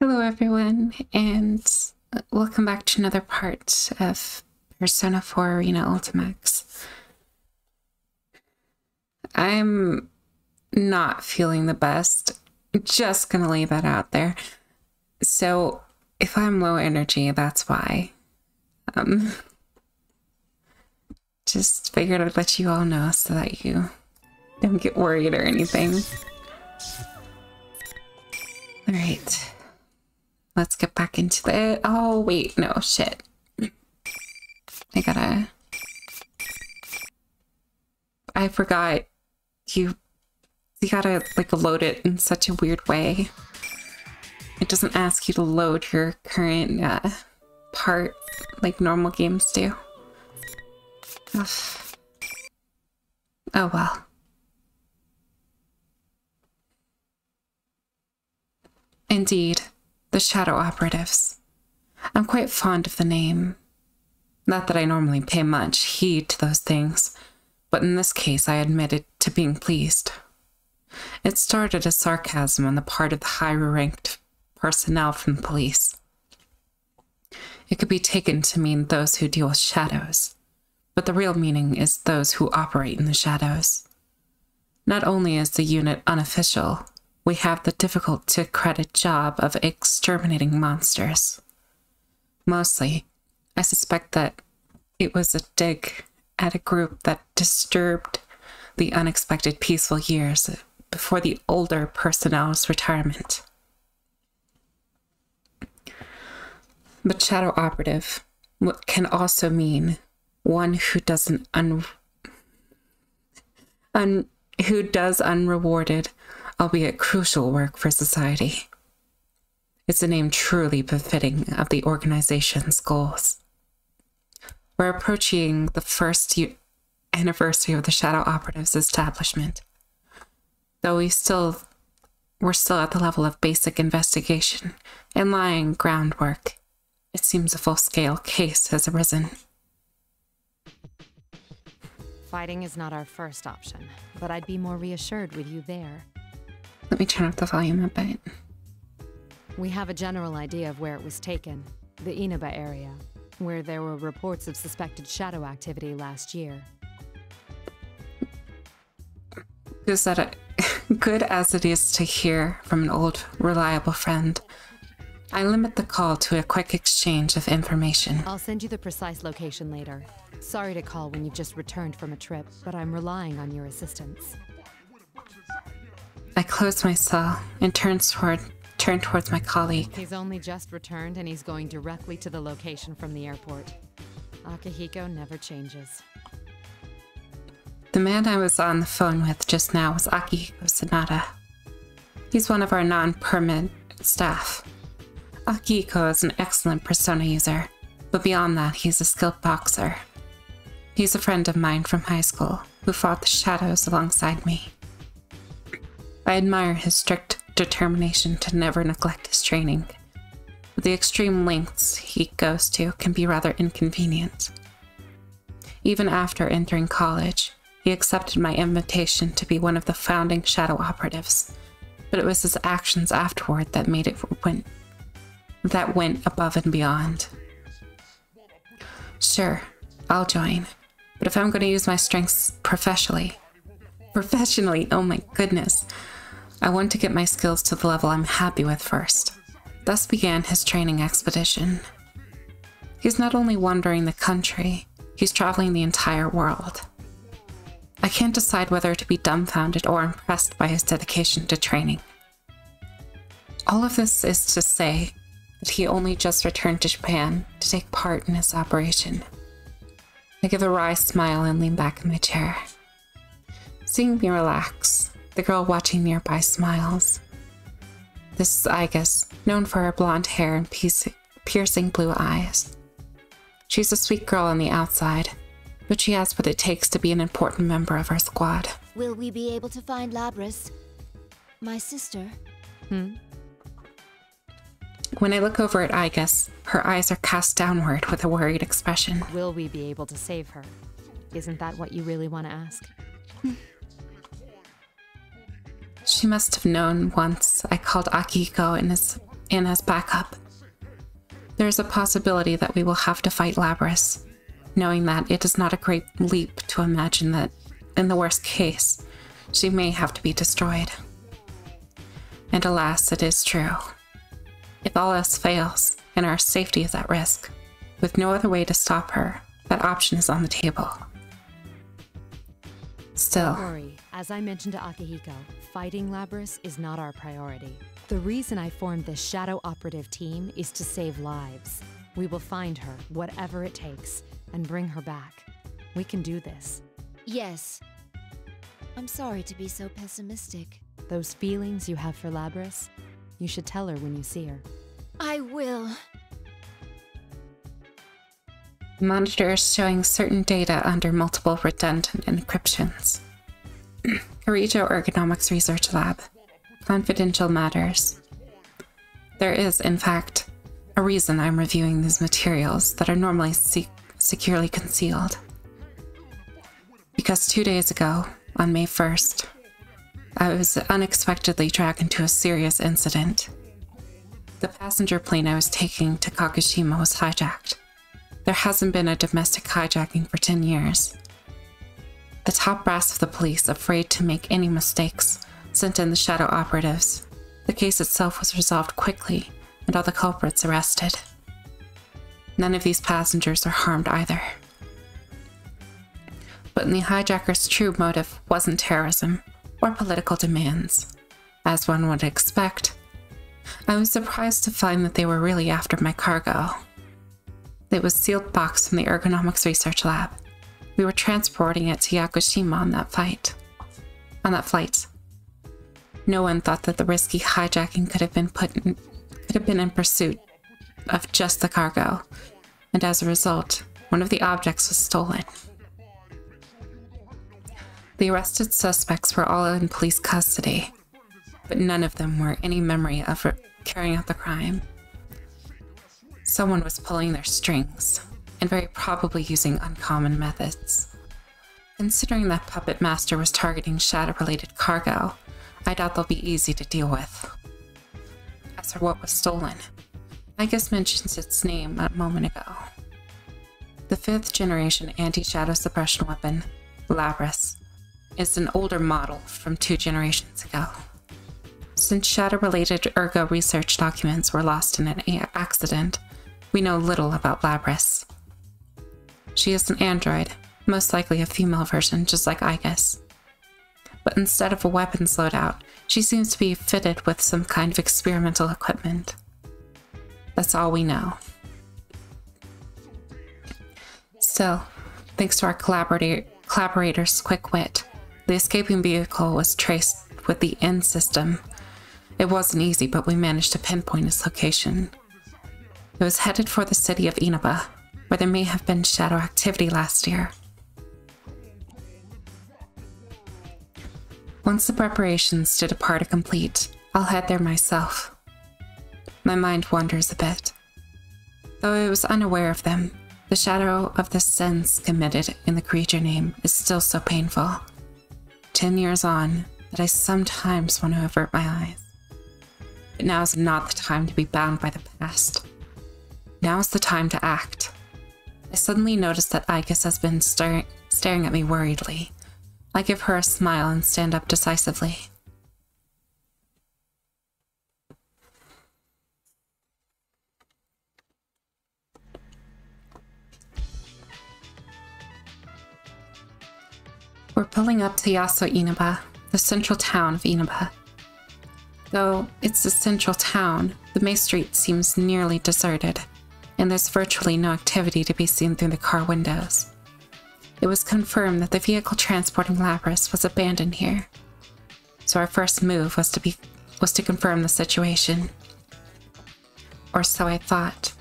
Hello everyone, and welcome back to another part of Persona 4 Arena Ultimax. I'm not feeling the best, just gonna lay that out there. So if I'm low energy, that's why. Just figured I'd let you all know so that you don't get worried or anything. Alright. Let's get back into the... Oh, wait. No, shit. I forgot. You gotta, like, load it in such a weird way. It doesn't ask you to load your current, part like normal games do. Ugh. Oh, well. Indeed. The Shadow Operatives. I'm quite fond of the name. Not that I normally pay much heed to those things, but in this case I admitted to being pleased. It started as sarcasm on the part of the higher-ranked personnel from the police. It could be taken to mean those who deal with shadows, but the real meaning is those who operate in the shadows. Not only is the unit unofficial, we have the difficult-to-credit job of exterminating monsters. Mostly, I suspect that it was a dig at a group that disturbed the unexpected peaceful years before the older personnel's retirement. But Shadow Operative can also mean one who does who does unrewarded, albeit crucial work for society. It's a name truly befitting of the organization's goals. We're approaching the first anniversary of the Shadow Operatives establishment. Though we're still at the level of basic investigation and laying groundwork, it seems a full-scale case has arisen. Fighting is not our first option, but I'd be more reassured with you there. Let me turn up the volume a bit. We have a general idea of where it was taken, the Inaba area, where there were reports of suspected shadow activity last year. Good as it is to hear from an old, reliable friend, I limit the call to a quick exchange of information. I'll send you the precise location later. Sorry to call when you've just returned from a trip, but I'm relying on your assistance. I close my cell and turn towards my colleague. He's only just returned and he's going directly to the location from the airport. Akihiko never changes. The man I was on the phone with just now was Akihiko Sanada. He's one of our non-permanent staff. Akihiko is an excellent Persona user, but beyond that, he's a skilled boxer. He's a friend of mine from high school who fought the shadows alongside me. I admire his strict determination to never neglect his training, but the extreme lengths he goes to can be rather inconvenient. Even after entering college, he accepted my invitation to be one of the founding Shadow Operatives, but it was his actions afterward that went above and beyond. Sure, I'll join, but if I'm going to use my strengths professionally, oh my goodness, I want to get my skills to the level I'm happy with first. Thus began his training expedition. He's not only wandering the country, he's traveling the entire world. I can't decide whether to be dumbfounded or impressed by his dedication to training. All of this is to say that he only just returned to Japan to take part in his operation. I give a wry smile and lean back in my chair. Seeing me relax, the girl watching nearby smiles. This is Igus, known for her blonde hair and piercing blue eyes. She's a sweet girl on the outside, but she has what it takes to be an important member of our squad. Will we be able to find Labris? My sister? When I look over at Igus, her eyes are cast downward with a worried expression. Will we be able to save her? Isn't that what you really want to ask? She must have known once I called Akihiko in as backup. There is a possibility that we will have to fight Labrys, knowing that it is not a great leap to imagine that, in the worst case, she may have to be destroyed. And alas, it is true. If all else fails, and our safety is at risk, with no other way to stop her, that option is on the table. Still, Don't worry. As I mentioned to Akihiko, fighting Labrys is not our priority. The reason I formed this shadow operative team is to save lives. We will find her, whatever it takes, and bring her back. We can do this. Yes. I'm sorry to be so pessimistic. Those feelings you have for Labrys, you should tell her when you see her. I will. monitors showing certain data under multiple redundant encryptions. Kirijo Ergonomics Research Lab. Confidential matters. There is, in fact, a reason I'm reviewing these materials that are normally securely concealed. Because 2 days ago, on May 1st, I was unexpectedly dragged into a serious incident. The passenger plane I was taking to Kagoshima was hijacked. There hasn't been a domestic hijacking for 10 years. The top brass of the police, afraid to make any mistakes, sent in the shadow operatives. The case itself was resolved quickly, and all the culprits arrested. None of these passengers are harmed either. But the hijackers' true motive wasn't terrorism or political demands. As one would expect, I was surprised to find that they were really after my cargo. It was sealed box from the Ergonomics Research Lab. We were transporting it to Yakushima on that flight. No one thought that the risky hijacking could have been in pursuit of just the cargo, and as a result, one of the objects was stolen. The arrested suspects were all in police custody, but none of them were any memory of carrying out the crime. Someone was pulling their strings, and very probably using uncommon methods. Considering that Puppet Master was targeting shadow-related cargo, I doubt they'll be easy to deal with. As for what was stolen, I guess mentions its name a moment ago. The 5th generation anti-shadow suppression weapon, Labrys, is an older model from 2 generations ago. Since shadow-related ergo research documents were lost in an accident, we know little about Labrys. She is an android, most likely a female version, just like Igus. But instead of a weapons loadout, she seems to be fitted with some kind of experimental equipment. That's all we know. Still, thanks to our collaborator's quick wit, the escaping vehicle was traced with the N system. It wasn't easy, but we managed to pinpoint its location. It was headed for the city of Inaba, where there may have been shadow activity last year. Once the preparations to depart are complete, I'll head there myself. My mind wanders a bit. Though I was unaware of them, the shadow of the sins committed in the Kirijo name is still so painful. 10 years on, that I sometimes want to avert my eyes. But now is not the time to be bound by the past. Now is the time to act. I suddenly notice that Igus has been staring at me worriedly. I give her a smile and stand up decisively. We're pulling up to Yaso Inaba, the central town of Inaba. Though it's the central town, the main street seems nearly deserted, and there's virtually no activity to be seen through the car windows. It was confirmed that the vehicle transporting Labrys was abandoned here, so our first move was to confirm the situation. Or so I thought.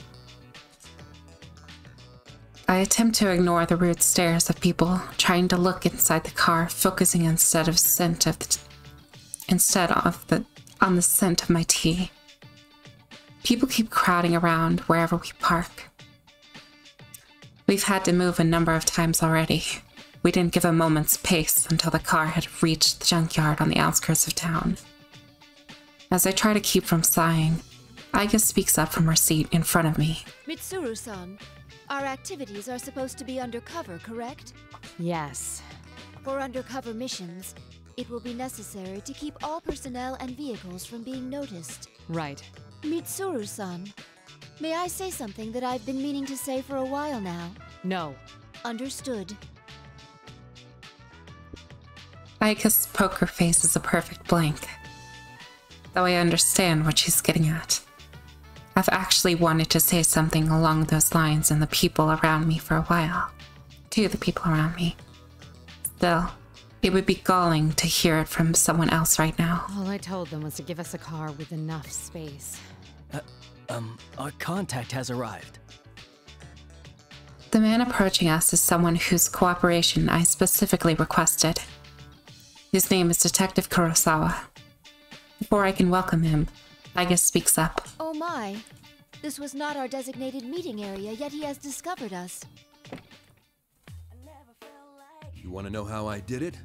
I attempt to ignore the rude stares of people trying to look inside the car, focusing on the scent of my tea. People keep crowding around wherever we park. We've had to move a number of times already. We didn't give a moment's pace until the car had reached the junkyard on the outskirts of town. As I try to keep from sighing, Aiga speaks up from her seat in front of me. Mitsuru-san, our activities are supposed to be undercover, correct? Yes. For undercover missions, it will be necessary to keep all personnel and vehicles from being noticed. Right. Mitsuru-san, may I say something that I've been meaning to say for a while now? No. Understood. Aiga's poker face is a perfect blank. Though I understand what she's getting at. I've actually wanted to say something along those lines in the people around me for a while. To the people around me. Still, it would be galling to hear it from someone else right now. All I told them was to give us a car with enough space. Our contact has arrived. The man approaching us is someone whose cooperation I specifically requested. His name is Detective Kurosawa. Before I can welcome him, Aiga speaks up. Oh my. This was not our designated meeting area, yet he has discovered us. You want to know how I did it?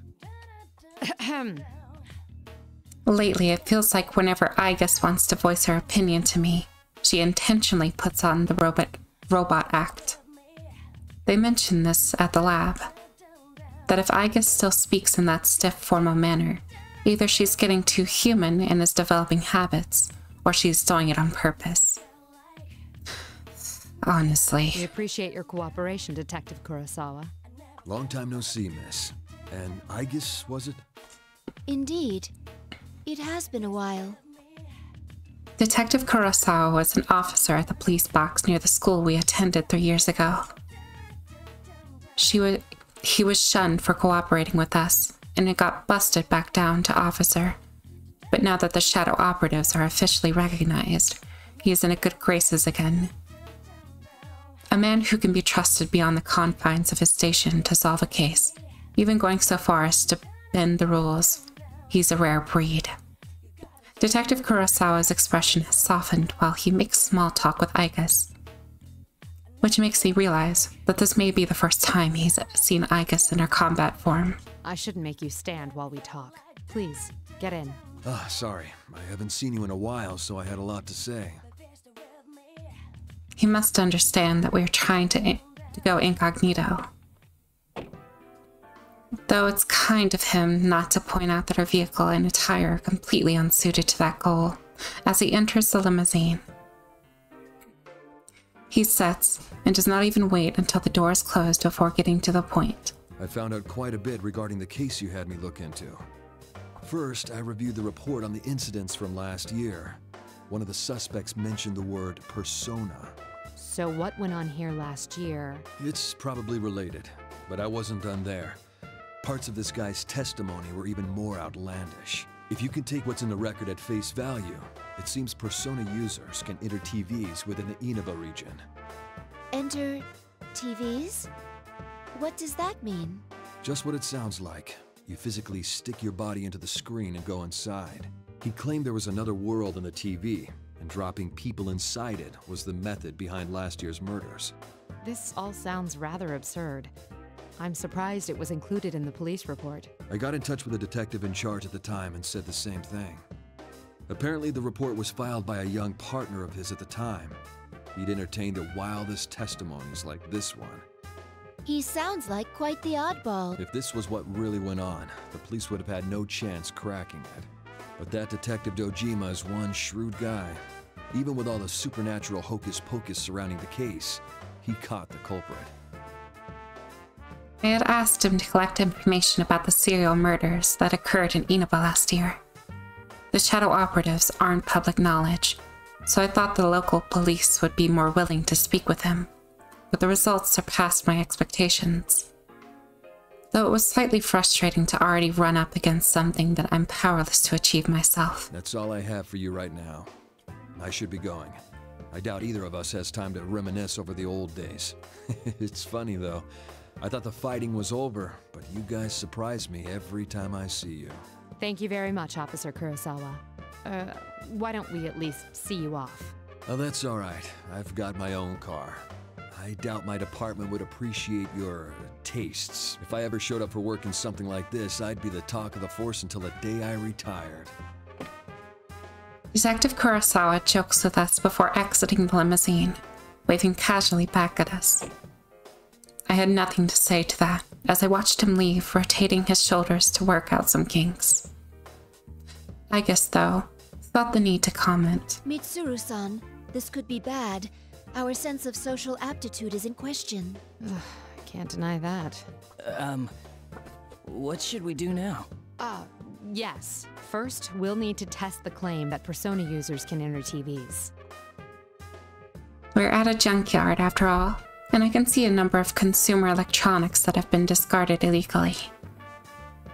Lately, it feels like whenever Aiga wants to voice her opinion to me, she intentionally puts on the robot act. They mentioned this at the lab. That if Aiga still speaks in that stiff, formal manner, either she's getting too human and is developing habits, or she's doing it on purpose. Honestly. We appreciate your cooperation, Detective Kurosawa. Long time no see, miss. And I guess, was it? Indeed. It has been a while. Detective Kurosawa was an officer at the police box near the school we attended 3 years ago. He was shunned for cooperating with us, and it got busted back down to officer. But now that the shadow operatives are officially recognized, he is in a good graces again. A man who can be trusted beyond the confines of his station to solve a case, even going so far as to bend the rules. He's a rare breed. Detective Kurosawa's expression has softened while he makes small talk with Aiga, which makes me realize that this may be the first time he's seen Aiga in her combat form. I shouldn't make you stand while we talk. Please, get in. Ah, sorry. I haven't seen you in a while, so I had a lot to say. He must understand that we're trying to go incognito. Though it's kind of him not to point out that our vehicle and attire are completely unsuited to that goal, as he enters the limousine. He sits and does not even wait until the door is closed before getting to the point. I found out quite a bit regarding the case you had me look into. First, I reviewed the report on the incidents from last year. One of the suspects mentioned the word persona. So what went on here last year? It's probably related, but I wasn't done there. Parts of this guy's testimony were even more outlandish. If you can take what's in the record at face value, it seems persona users can enter TVs within the Inaba region. Enter TVs? What does that mean? Just what it sounds like. You physically stick your body into the screen and go inside. He claimed there was another world in the TV, and dropping people inside it was the method behind last year's murders. This all sounds rather absurd. I'm surprised it was included in the police report. I got in touch with the detective in charge at the time and said the same thing. Apparently the report was filed by a young partner of his at the time. He'd entertained the wildest testimonies like this one. He sounds like quite the oddball. If this was what really went on, the police would have had no chance cracking it. But that Detective Dojima is one shrewd guy. Even with all the supernatural hocus-pocus surrounding the case, he caught the culprit. I had asked him to collect information about the serial murders that occurred in Inaba last year. The shadow operatives aren't public knowledge, so I thought the local police would be more willing to speak with him, but the results surpassed my expectations. Though it was slightly frustrating to already run up against something that I'm powerless to achieve myself. That's all I have for you right now. I should be going. I doubt either of us has time to reminisce over the old days. It's funny though. I thought the fighting was over, but you guys surprise me every time I see you. Thank you very much, Officer Kurosawa. Why don't we at least see you off? Oh, that's all right. I've got my own car. I doubt my department would appreciate your tastes. If I ever showed up for work in something like this, I'd be the talk of the force until the day I retired. Detective Kurosawa jokes with us before exiting the limousine, waving casually back at us. I had nothing to say to that as I watched him leave, rotating his shoulders to work out some kinks. I guess, though, felt the need to comment. Mitsuru-san, this could be bad. Our sense of social aptitude is in question. I can't deny that. What should we do now? Yes. First, we'll need to test the claim that Persona users can enter TVs. We're at a junkyard, after all, and I can see a number of consumer electronics that have been discarded illegally.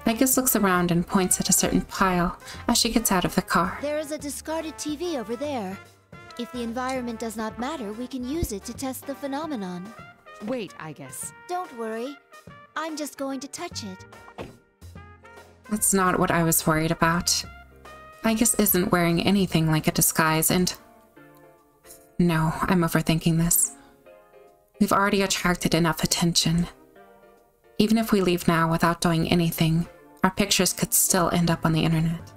Agus looks around and points at a certain pile as she gets out of the car. There is a discarded TV over there. If the environment does not matter, we can use it to test the phenomenon. Wait, Agus. Don't worry. I'm just going to touch it. That's not what I was worried about. Agus isn't wearing anything like a disguise, and... No, I'm overthinking this. We've already attracted enough attention. Even if we leave now without doing anything, our pictures could still end up on the internet.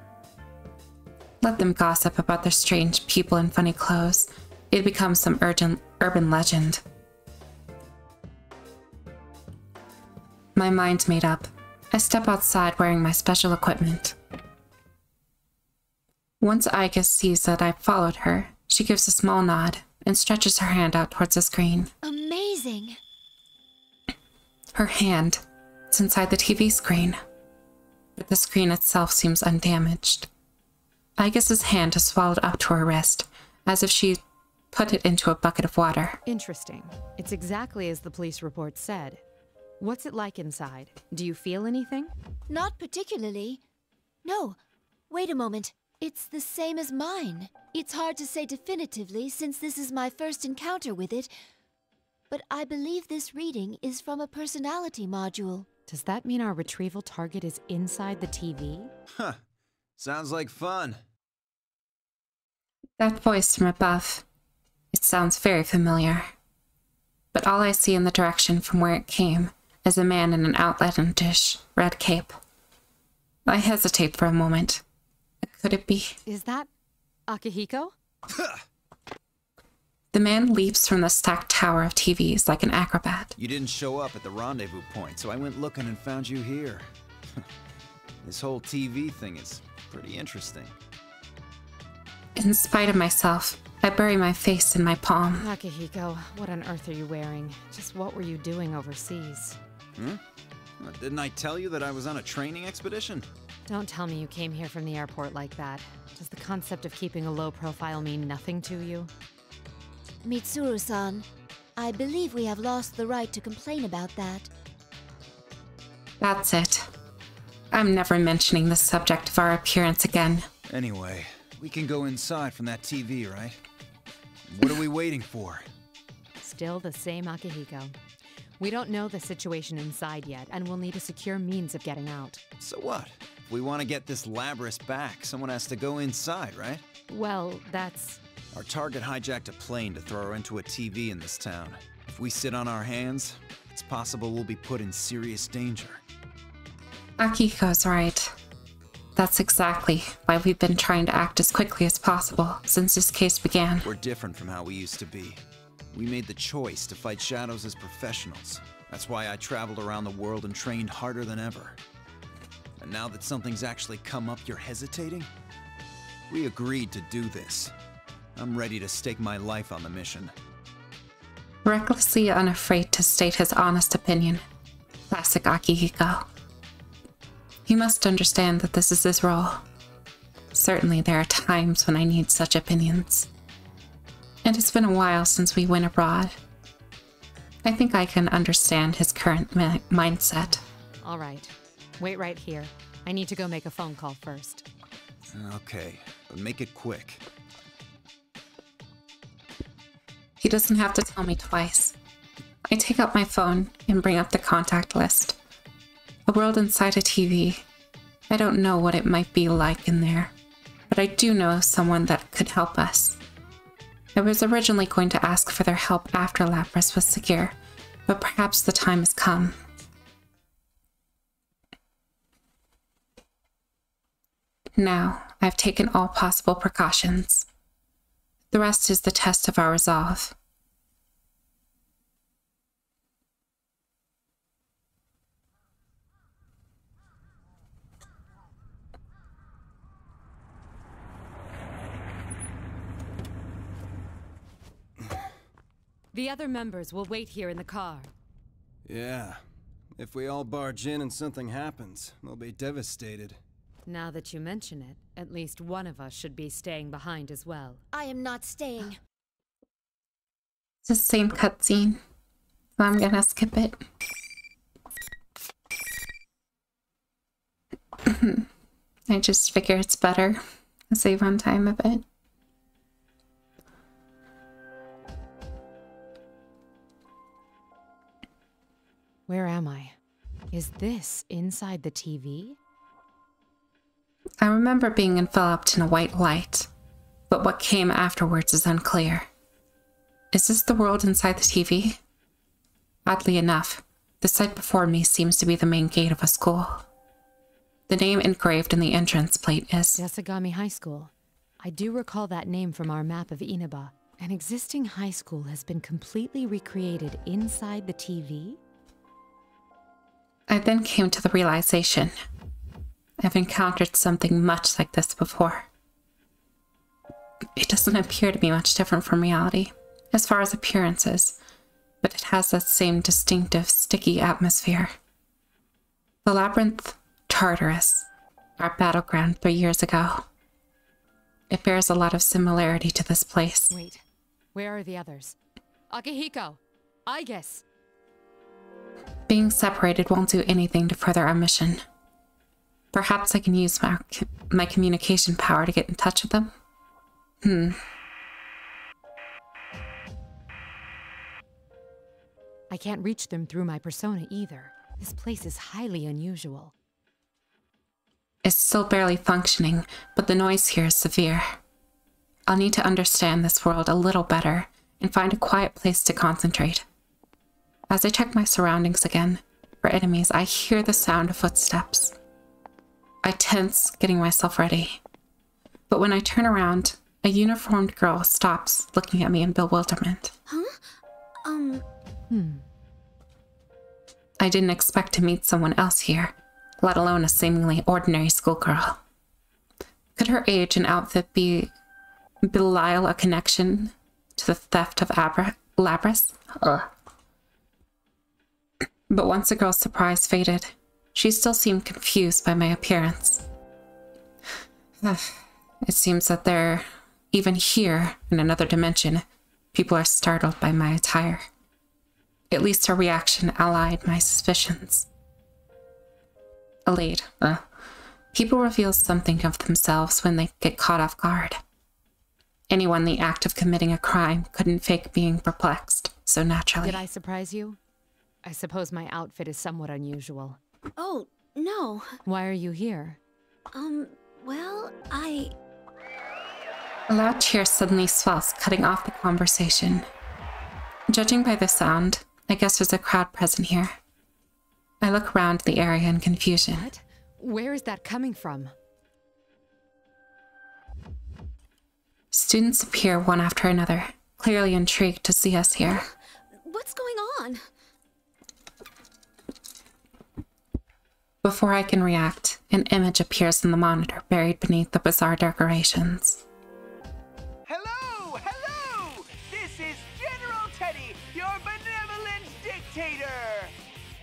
Let them gossip about their strange people in funny clothes. It becomes some urban legend. My mind's made up. I step outside wearing my special equipment. Once Agus sees that I've followed her, she gives a small nod and stretches her hand out towards the screen. Amazing! Her hand is inside the TV screen, but the screen itself seems undamaged. Agus's hand is swallowed up to her wrist, as if she put it into a bucket of water. Interesting. It's exactly as the police report said. What's it like inside? Do you feel anything? Not particularly. No, wait a moment. It's the same as mine. It's hard to say definitively since this is my first encounter with it, but I believe this reading is from a personality module. Does that mean our retrieval target is inside the TV? Huh. Sounds like fun. That voice from above. It sounds very familiar. But all I see in the direction from where it came is a man in an outlandish red cape. I hesitate for a moment. Could it be? Is that Akihiko? The man leaps from the stacked tower of TVs like an acrobat. You didn't show up at the rendezvous point, so I went looking and found you here. This whole TV thing is pretty interesting. In spite of myself, I bury my face in my palm. Akihiko, what on earth are you wearing? Just what were you doing overseas? Didn't I tell you that I was on a training expedition? Don't tell me you came here from the airport like that. Does the concept of keeping a low profile mean nothing to you? Mitsuru-san, I believe we have lost the right to complain about that. That's it. I'm never mentioning the subject of our appearance again. Anyway, we can go inside from that TV, right? What are we waiting for? Still the same Akihiko. We don't know the situation inside yet, and we'll need a secure means of getting out. So what? If we want to get this Labrys back, someone has to go inside, right? Well, that's... Our target hijacked a plane to throw her into a TV in this town. If we sit on our hands, it's possible we'll be put in serious danger. Akihiko's right. That's exactly why we've been trying to act as quickly as possible since this case began. We're different from how we used to be. We made the choice to fight shadows as professionals. That's why I traveled around the world and trained harder than ever. And now that something's actually come up, you're hesitating? We agreed to do this. I'm ready to stake my life on the mission. Recklessly unafraid to state his honest opinion. Classic Akihiko. He must understand that this is his role. Certainly there are times when I need such opinions. And it's been a while since we went abroad. I think I can understand his current mindset. All right. Wait right here. I need to go make a phone call first. Okay, but make it quick. He doesn't have to tell me twice. I take out my phone and bring up the contact list. A world inside a TV. I don't know what it might be like in there, but I do know someone that could help us. I was originally going to ask for their help after Labrys was secure, but perhaps the time has come. Now, I've taken all possible precautions. The rest is the test of our resolve. The other members will wait here in the car. Yeah. If we all barge in and something happens, they'll be devastated. Now that you mention it, at least one of us should be staying behind as well. I am not staying. It's the same cutscene, so I'm gonna skip it. I just figure it's better to save on time a bit. Where am I? Is this inside the TV? I remember being enveloped in a white light, but what came afterwards is unclear. Is this the world inside the TV? Oddly enough, the sight before me seems to be the main gate of a school. The name engraved in the entrance plate is Yasagami High School. I do recall that name from our map of Inaba. An existing high school has been completely recreated inside the TV? I then came to the realization I've encountered something much like this before. It doesn't appear to be much different from reality, as far as appearances, but it has that same distinctive, sticky atmosphere. The Labyrinth Tartarus, our battleground 3 years ago. It bears a lot of similarity to this place. Wait, where are the others? Akihiko! Aiges! Being separated won't do anything to further our mission. Perhaps I can use my communication power to get in touch with them? I can't reach them through my persona either. This place is highly unusual. It's still barely functioning, but the noise here is severe. I'll need to understand this world a little better and find a quiet place to concentrate. As I check my surroundings again for enemies, I hear the sound of footsteps. I tense, getting myself ready. But when I turn around, a uniformed girl stops, looking at me in bewilderment. I didn't expect to meet someone else here, let alone a seemingly ordinary schoolgirl. Could her age and outfit belie a connection to the theft of Labrys? Ugh. But once the girl's surprise faded, she still seemed confused by my appearance. It seems that even here, in another dimension, people are startled by my attire. At least her reaction allied my suspicions. Allayed. People reveal something of themselves when they get caught off guard. Anyone in the act of committing a crime couldn't fake being perplexed so naturally. Did I surprise you? I suppose my outfit is somewhat unusual. Oh, no. Why are you here? Well, A loud cheer suddenly swells, cutting off the conversation. Judging by the sound, I guess there's a crowd present here. I look around the area in confusion. What? Where is that coming from? Students appear one after another, clearly intrigued to see us here. what's going on? Before I can react, an image appears in the monitor buried beneath the bizarre decorations. Hello! Hello! This is General Teddy, your benevolent dictator!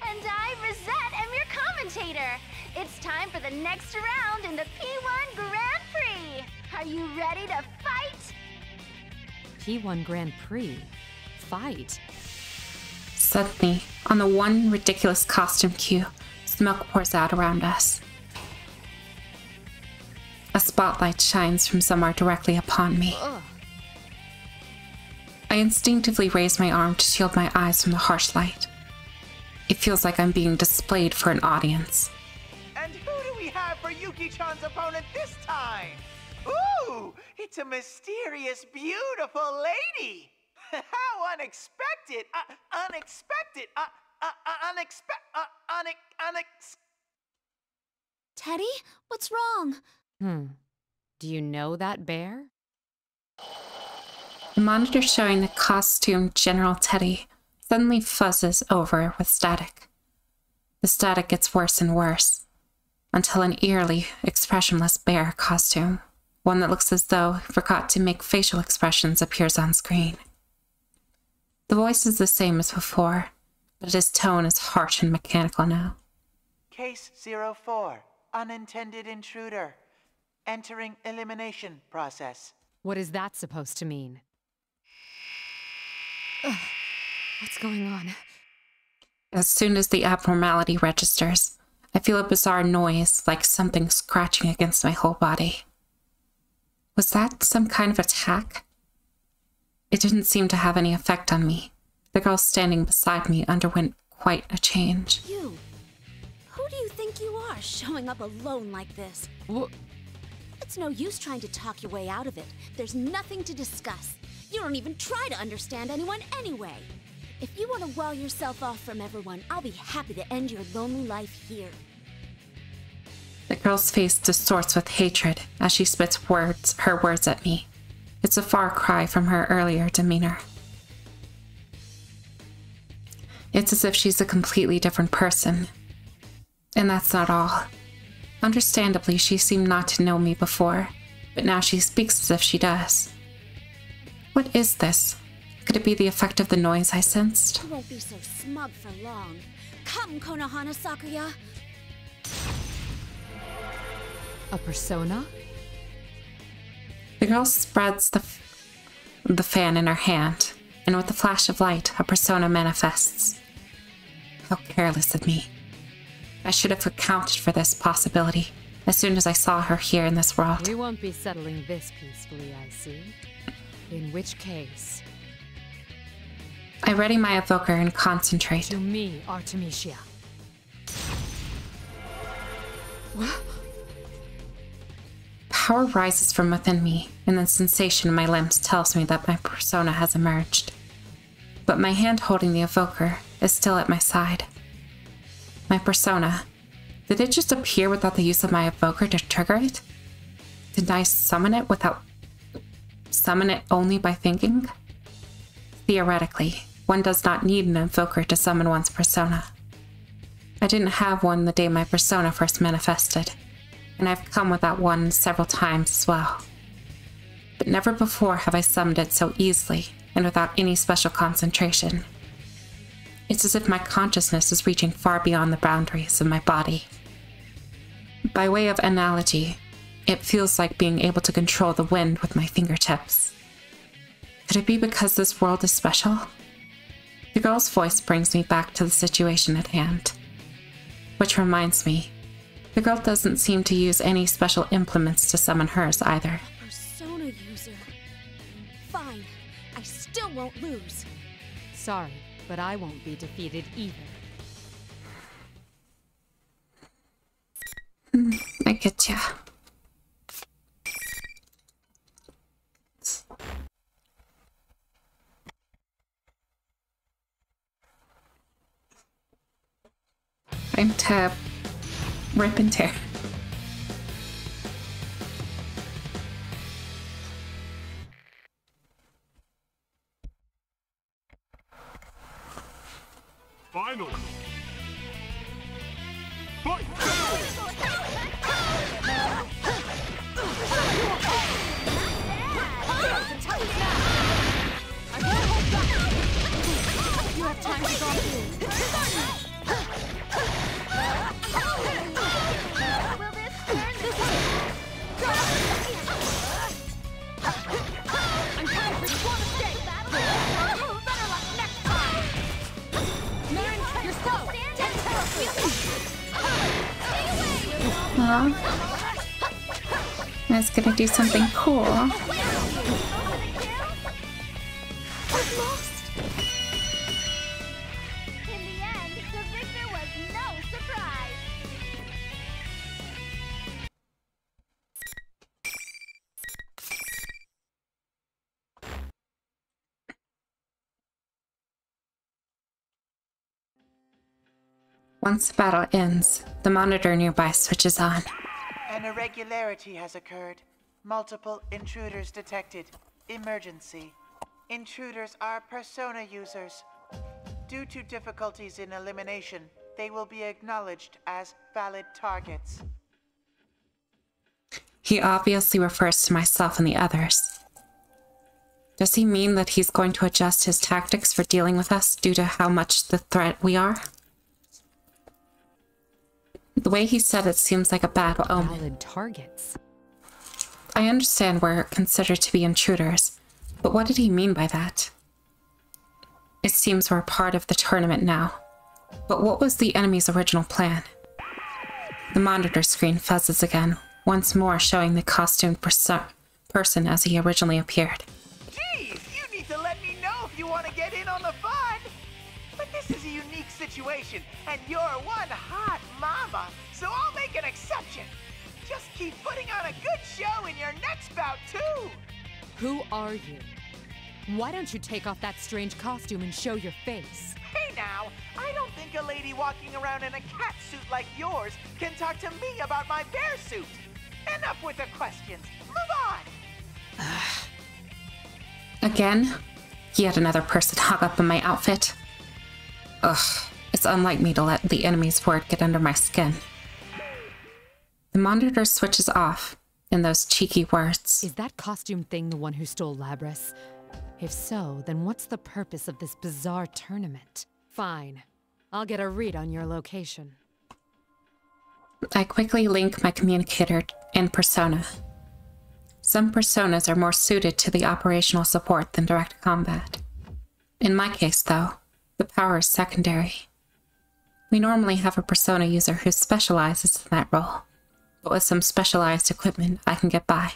And I, Rosette, am your commentator. It's time for the next round in the P1 Grand Prix. Are you ready to fight? P1 Grand Prix? Fight? Suddenly, on the one ridiculous costume cue, smoke pours out around us. A spotlight shines from somewhere directly upon me. Ugh. I instinctively raise my arm to shield my eyes from the harsh light. It feels like I'm being displayed for an audience. And who do we have for Yuki-chan's opponent this time? Ooh, it's a mysterious, beautiful lady! How unexpected! Teddy? What's wrong? Do you know that bear? The monitor showing the costumed General Teddy suddenly fuzzes over with static. The static gets worse and worse, until an eerily expressionless bear costume, one that looks as though it forgot to make facial expressions, appears on screen. The voice is the same as before, but his tone is harsh and mechanical now. Case 04, unintended intruder. Entering elimination process. What is that supposed to mean? Ugh. What's going on? As soon as the abnormality registers, I feel a bizarre noise, like something scratching against my whole body. Was that some kind of attack? It didn't seem to have any effect on me. The girl standing beside me underwent quite a change. You? Who do you think you are, showing up alone like this? It's no use trying to talk your way out of it. There's nothing to discuss. You don't even try to understand anyone anyway. If you want to wall yourself off from everyone, I'll be happy to end your lonely life here. The girl's face distorts with hatred as she spits her words at me. It's a far cry from her earlier demeanor. It's as if she's a completely different person. And that's not all. Understandably, she seemed not to know me before, but now she speaks as if she does. What is this? Could it be the effect of the noise I sensed? You won't be so smug for long. Come, Konohana Sakuya. A persona? The girl spreads the fan in her hand, and with a flash of light, a persona manifests. How careless of me. I should have accounted for this possibility as soon as I saw her here in this world. We won't be settling this peacefully, I see. In which case... I ready my evoker and concentrate. To me, Artemisia. What? Power rises from within me, and the sensation in my limbs tells me that my persona has emerged. But my hand holding the evoker is still at my side. My persona. Did it just appear without the use of my evoker to trigger it? Did I summon it only by thinking? Theoretically, one does not need an evoker to summon one's persona. I didn't have one the day my persona first manifested, and I've come without one several times as well. But never before have I summoned it so easily and without any special concentration. It's as if my consciousness is reaching far beyond the boundaries of my body. By way of analogy, it feels like being able to control the wind with my fingertips. Could it be because this world is special? The girl's voice brings me back to the situation at hand. Which reminds me, the girl doesn't seem to use any special implements to summon hers either. Persona user. Fine. I still won't lose. Sorry, but I won't be defeated either. I get ya. Time to rip and tear. Finally! Fight! You have time to go through. Will this turn this I'm trying to respond to stay. better luck next time? Marin, you're slow. I was gonna do something cool. In the end, the victor was no surprise. Once the battle ends, the monitor nearby switches on. An irregularity has occurred. Multiple intruders detected. Emergency. Intruders are persona users. Due to difficulties in elimination, they will be acknowledged as valid targets. He obviously refers to myself and the others. Does he mean that he's going to adjust his tactics for dealing with us due to how much the threat we are? The way he said it seems like a bad omen. Valid targets. I understand we're considered to be intruders, but what did he mean by that? It seems we're part of the tournament now, but what was the enemy's original plan? The monitor screen fuzzes again, once more showing the costumed person as he originally appeared. Geez, you need to let me know if you want to get in on the fun! But this is a unique situation, and you're one hot mama, so I'll make an exception! Just keep putting on a good show in your next bout, too! Who are you? Why don't you take off that strange costume and show your face? Hey now, I don't think a lady walking around in a cat suit like yours can talk to me about my bear suit! Enough with the questions! Move on! Again? Yet another person hung up in my outfit? Ugh, it's unlike me to let the enemy's word get under my skin. The monitor switches off in those cheeky words. Is that costume thing the one who stole Labrys? If so, then what's the purpose of this bizarre tournament? Fine. I'll get a read on your location. I quickly link my communicator and persona. Some personas are more suited to the operational support than direct combat. In my case, though, the power is secondary. We normally have a persona user who specializes in that role, but with some specialized equipment, I can get by.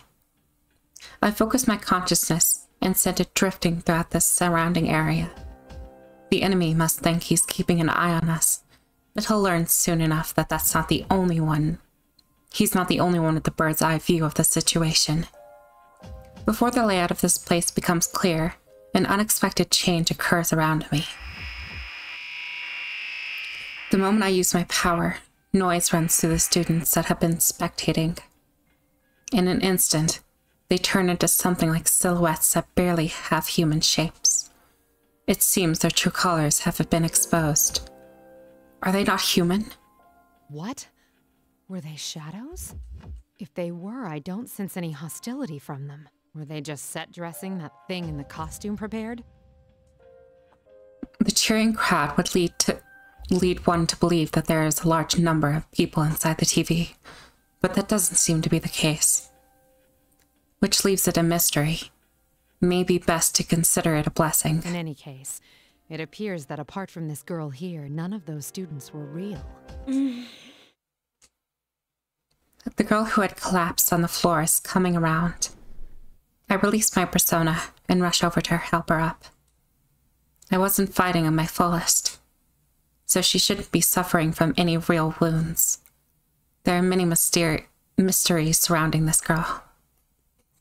I focus my consciousness and send it drifting throughout the surrounding area. The enemy must think he's keeping an eye on us, but he'll learn soon enough that that's not the only one. He's not the only one with the bird's eye view of the situation. Before the layout of this place becomes clear, an unexpected change occurs around me. The moment I use my power, noise runs through the students that have been spectating. In an instant, they turn into something like silhouettes that barely have human shapes. It seems their true colors have been exposed. Are they not human? What? Were they shadows? If they were, I don't sense any hostility from them. Were they just set dressing that thing in the costume prepared? The cheering crowd would lead one to believe that there is a large number of people inside the TV, but that doesn't seem to be the case. Which leaves it a mystery. Maybe best to consider it a blessing. In any case, it appears that apart from this girl here, none of those students were real. The girl who had collapsed on the floor is coming around. I release my persona and rush over to her, help her up. I wasn't fighting at my fullest, so she shouldn't be suffering from any real wounds. There are many mysteries surrounding this girl.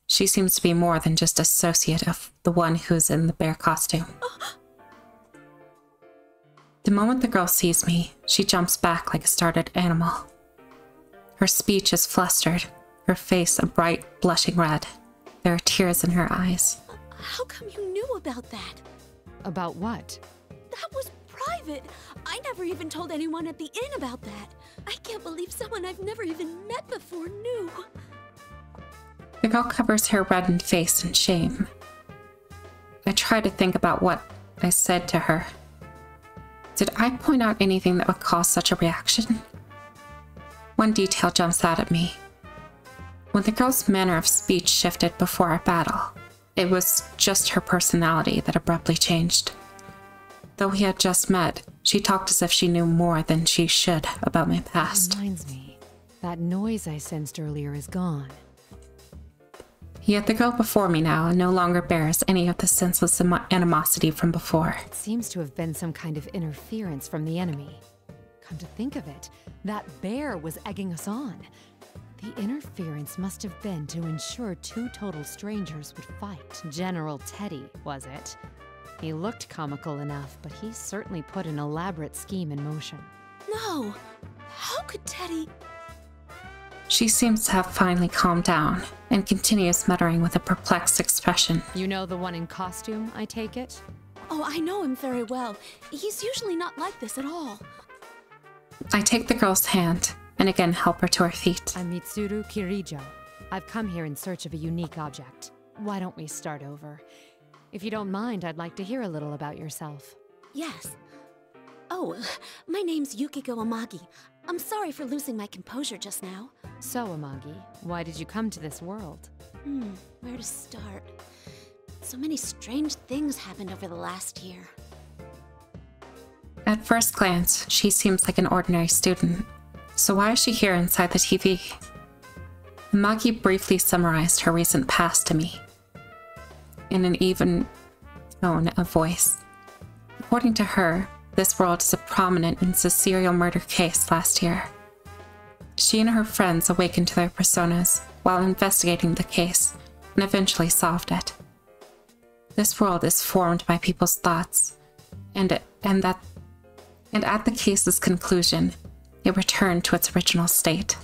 She seems to be more than just associate of the one who's in the bear costume. The moment the girl sees me, she jumps back like a startled animal. Her speech is flustered, her face a bright, blushing red. There are tears in her eyes. How come you knew about that? About what? That was private. I never even told anyone at the inn about that. I can't believe someone I've never even met before knew. The girl covers her reddened face in shame. I try to think about what I said to her. Did I point out anything that would cause such a reaction? One detail jumps out at me. When the girl's manner of speech shifted before our battle, it was just her personality that abruptly changed. Though we had just met, she talked as if she knew more than she should about my past. Reminds me, that noise I sensed earlier is gone. Yet the girl before me now no longer bears any of the senseless animosity from before. It seems to have been some kind of interference from the enemy. Come to think of it, that bear was egging us on. The interference must have been to ensure two total strangers would fight. General Teddy, was it? He looked comical enough, but he certainly put an elaborate scheme in motion. No! How could Teddy... She seems to have finally calmed down and continues muttering with a perplexed expression. You know the one in costume, I take it? Oh, I know him very well. He's usually not like this at all. I take the girl's hand and again help her to her feet. I'm Mitsuru Kirijo. I've come here in search of a unique object. Why don't we start over? If you don't mind, I'd like to hear a little about yourself. Yes. Oh, my name's Yukiko Amagi. I'm sorry for losing my composure just now. So, Amagi, why did you come to this world? Where to start? So many strange things happened over the last year. At first glance, she seems like an ordinary student. So why is she here inside the TV? Amagi briefly summarized her recent past to me in an even tone of voice. According to her, this world is a prominent in a serial murder case last year. She and her friends awakened to their personas while investigating the case and eventually solved it. This world is formed by people's thoughts, and at the case's conclusion, it returned to its original state.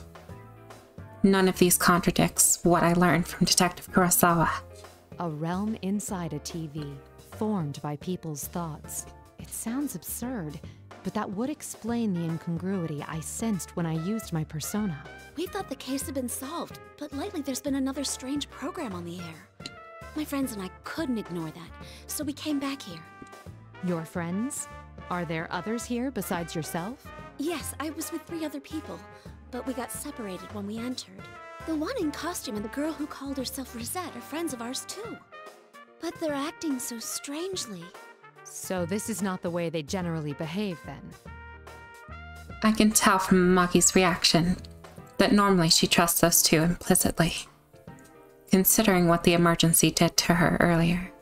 None of these contradicts what I learned from Detective Kurosawa. A realm inside a TV, formed by people's thoughts. It sounds absurd, but that would explain the incongruity I sensed when I used my persona. We thought the case had been solved, but lately there's been another strange program on the air. My friends and I couldn't ignore that, so we came back here. Your friends? Are there others here besides yourself? Yes, I was with 3 other people, but we got separated when we entered. The one in costume and the girl who called herself Rosette are friends of ours too. But they're acting so strangely. So this is not the way they generally behave, then? I can tell from Amagi's reaction that normally she trusts those two implicitly, considering what the emergency did to her earlier.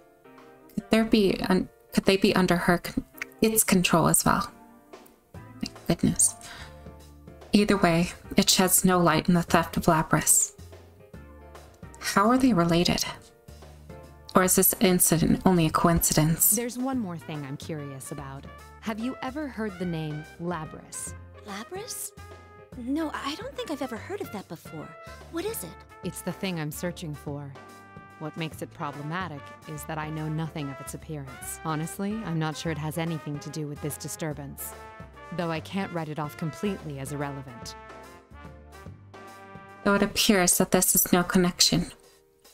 Could they be under its control as well? My goodness. Either way, it sheds no light on the theft of Lapras. How are they related? Or is this incident only a coincidence? There's one more thing I'm curious about. Have you ever heard the name Labras? Labras? No, I don't think I've ever heard of that before. What is it? It's the thing I'm searching for. What makes it problematic is that I know nothing of its appearance. Honestly, I'm not sure it has anything to do with this disturbance, though I can't write it off completely as irrelevant. Though it appears that this is no connection.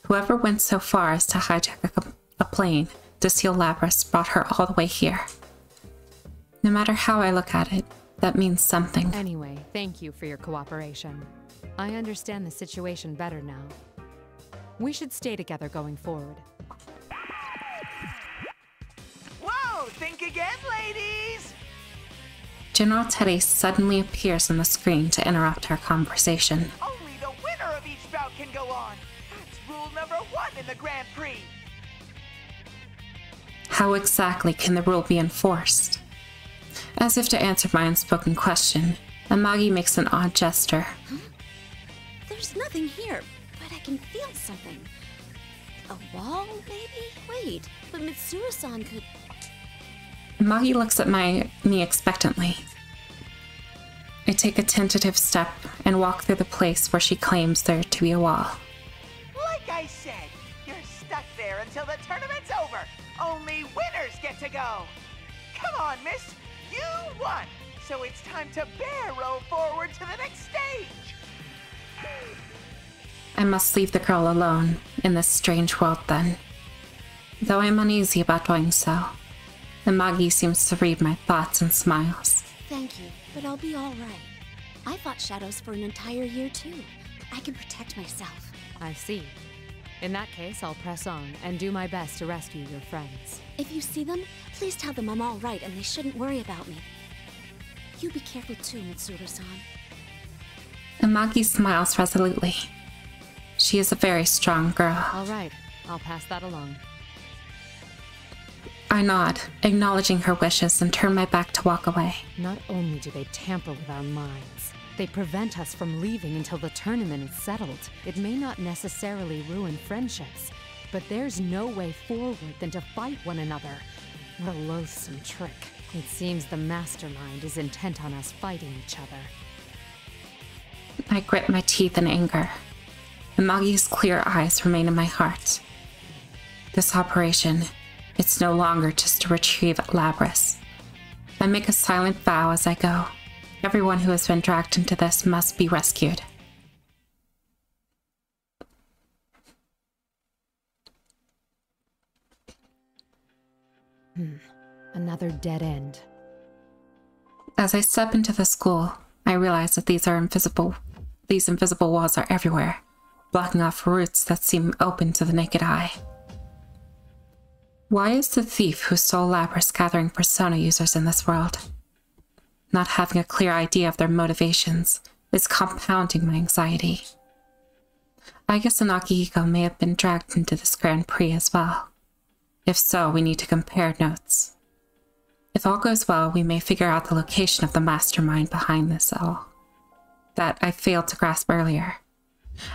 Whoever went so far as to hijack a plane to steal Lapras brought her all the way here. No matter how I look at it, that means something. Anyway, thank you for your cooperation. I understand the situation better now. We should stay together going forward. Whoa, think again, ladies! General Teddy suddenly appears on the screen to interrupt our conversation. Only the winner of each bout can go on. That's rule number 1 in the Grand Prix. How exactly can the rule be enforced? As if to answer my unspoken question, Amagi makes an odd gesture. Huh? There's nothing here, but I can feel something. A wall, maybe? Wait, but Mitsuru-san could... Amagi looks at me expectantly. I take a tentative step and walk through the place where she claims there to be a wall. Like I said, you're stuck there until the tournament's over. Only winners get to go. Come on, miss. You won. So it's time to barrel forward to the next stage. I must leave the girl alone in this strange world then. Though I'm uneasy about doing so, Amagi seems to read my thoughts and smiles. Thank you, but I'll be all right. I fought shadows for an entire year too. I can protect myself. I see. In that case, I'll press on and do my best to rescue your friends. If you see them, please tell them I'm all right and they shouldn't worry about me. You be careful too, Mitsuru-san. Amagi smiles resolutely. She is a very strong girl. All right, I'll pass that along. I nod, acknowledging her wishes, and turn my back to walk away. Not only do they tamper with our minds, they prevent us from leaving until the tournament is settled. It may not necessarily ruin friendships, but there's no way forward than to fight one another. What a loathsome trick. It seems the mastermind is intent on us fighting each other. I grit my teeth in anger. Amagi's clear eyes remain in my heart. This operation, it's no longer just to retrieve Labrys. I make a silent vow as I go. Everyone who has been dragged into this must be rescued. Another dead end. As I step into the school, I realize that these invisible walls are everywhere, blocking off routes that seem open to the naked eye. Why is the thief who stole Labrys gathering Persona users in this world? Not having a clear idea of their motivations is compounding my anxiety. I guess Akihiko may have been dragged into this Grand Prix as well. If so, we need to compare notes. If all goes well, we may figure out the location of the mastermind behind this all. That I failed to grasp earlier.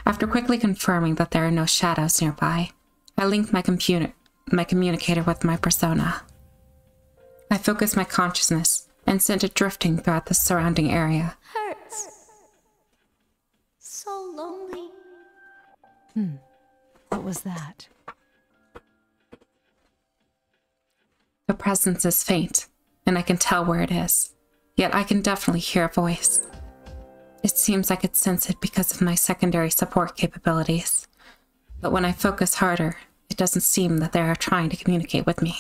After quickly confirming that there are no shadows nearby, I link my communicator with my persona. I focus my consciousness and send it drifting throughout the surrounding area. Hurts. So lonely. What was that? The presence is faint, and I can tell where it is, yet I can definitely hear a voice. It seems I could sense it because of my secondary support capabilities, but when I focus harder, it doesn't seem that they are trying to communicate with me.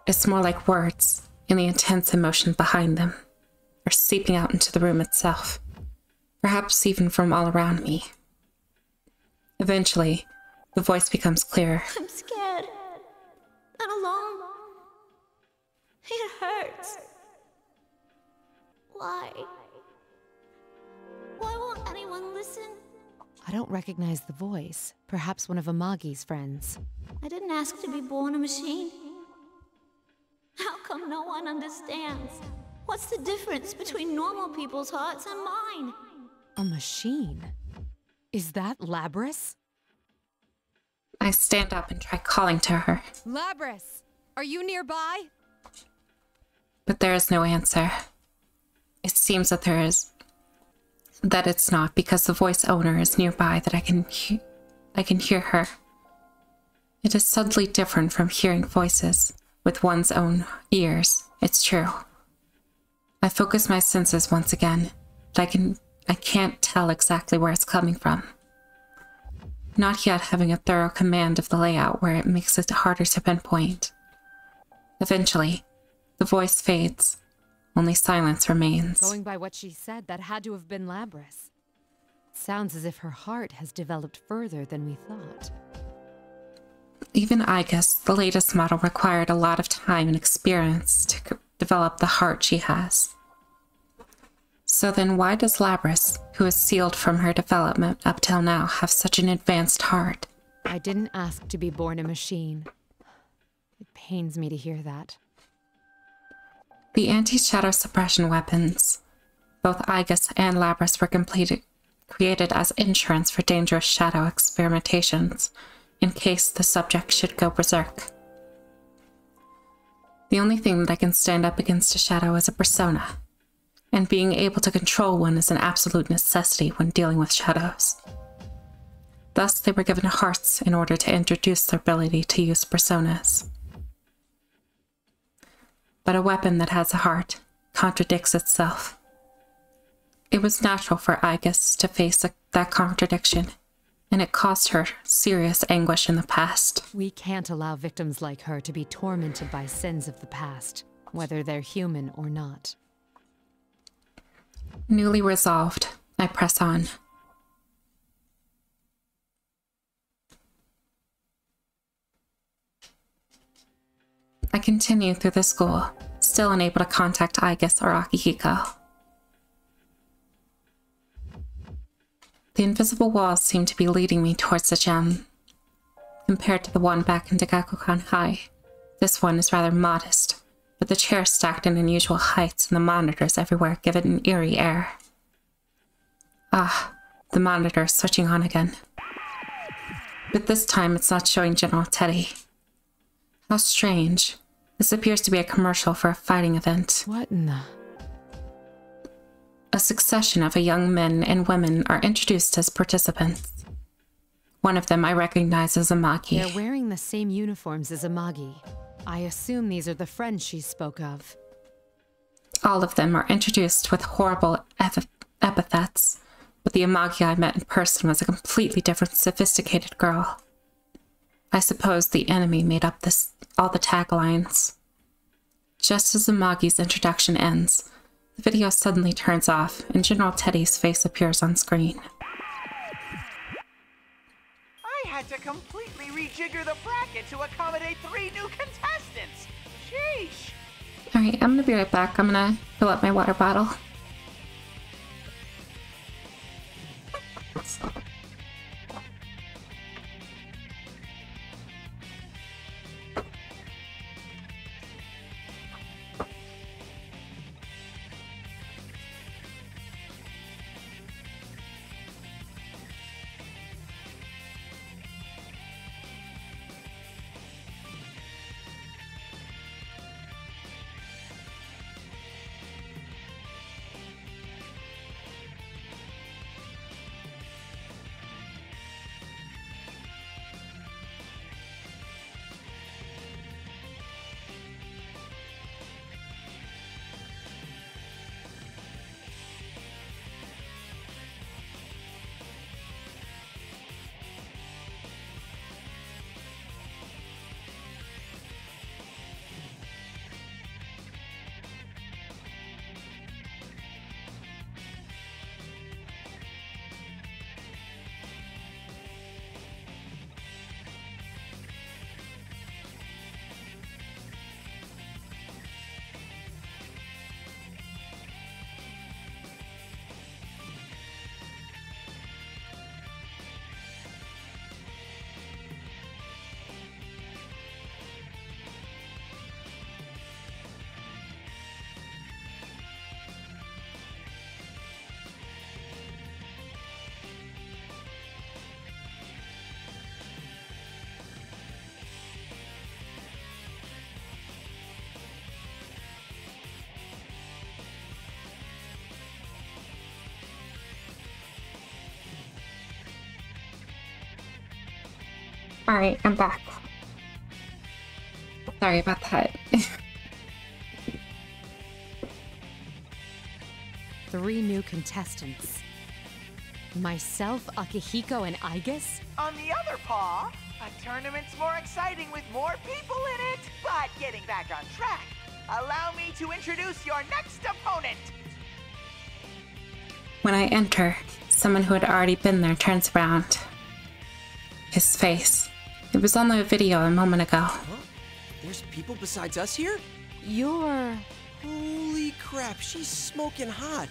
It's more like words, and the intense emotion behind them are seeping out into the room itself, perhaps even from all around me. Eventually, the voice becomes clearer. I'm scared. I'm alone. It hurts. Why? Why won't anyone listen? I don't recognize the voice. Perhaps one of Amagi's friends. I didn't ask to be born a machine. How come no one understands? What's the difference between normal people's hearts and mine? A machine? Is that Labrys? I stand up and try calling to her. Labrys! Are you nearby? But there is no answer. It seems that it's not, because the voice owner is nearby that I can hear her. It is subtly different from hearing voices with one's own ears, it's true. I focus my senses once again, but I can't tell exactly where it's coming from. Not yet having a thorough command of the layout where it makes it harder to pinpoint. Eventually, the voice fades. Only silence remains. Going by what she said, that had to have been Labrys. Sounds as if her heart has developed further than we thought. Even I guess the latest model required a lot of time and experience to develop the heart she has. So then why does Labrys, who is sealed from her development up till now, have such an advanced heart? I didn't ask to be born a machine. It pains me to hear that. The anti-shadow suppression weapons, both Igus and Labrys, were created as insurance for dangerous shadow experimentations, in case the subject should go berserk. The only thing that I can stand up against a shadow is a persona, and being able to control one is an absolute necessity when dealing with shadows. Thus, they were given hearts in order to introduce their ability to use personas. But a weapon that has a heart contradicts itself. It was natural for Igus to face that contradiction, and it caused her serious anguish in the past. We can't allow victims like her to be tormented by sins of the past, whether they're human or not. Newly resolved, I press on. I continue through the school, still unable to contact Igus or Akihiko. The invisible walls seem to be leading me towards the gem. Compared to the one back in Dagakukan High, this one is rather modest, but the chairs stacked in unusual heights and the monitors everywhere give it an eerie air. Ah, the monitor is switching on again. But this time it's not showing General Teddy. How strange. This appears to be a commercial for a fighting event. What in the... A succession of young men and women are introduced as participants. One of them I recognize as Amagi. They're wearing the same uniforms as Amagi. I assume these are the friends she spoke of. All of them are introduced with horrible epithets, but the Amagi I met in person was a completely different, sophisticated girl. I suppose the enemy made up all the taglines. Just as Amagi's introduction ends, the video suddenly turns off and General Teddy's face appears on screen. I had to completely rejigger the bracket to accommodate 3 new contestants. Sheesh. Alright, I'm gonna be right back. I'm gonna fill up my water bottle. Alright, I'm back. Sorry about that. 3 new contestants. Myself, Akihiko, and Aigis? On the other paw, a tournament's more exciting with more people in it. But getting back on track, allow me to introduce your next opponent. When I enter, someone who had already been there turns around. His face. It was on the video a moment ago. Huh? There's people besides us here? You're... Holy crap, she's smoking hot.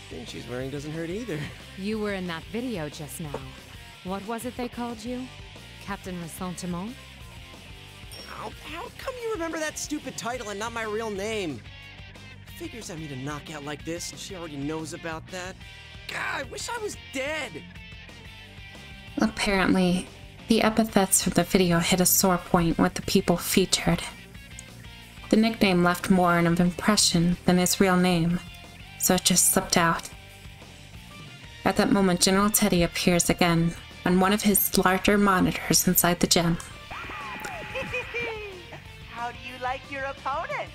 The thing she's wearing doesn't hurt either. You were in that video just now. What was it they called you? Captain Ressentiment? How come you remember that stupid title and not my real name? Figures I meet a knockout like this and she already knows about that. God, I wish I was dead. Apparently, the epithets from the video hit a sore point with the people featured. The nickname left more of an impression than his real name, so it just slipped out. At that moment, General Teddy appears again on one of his larger monitors inside the gym. How do you like your opponent?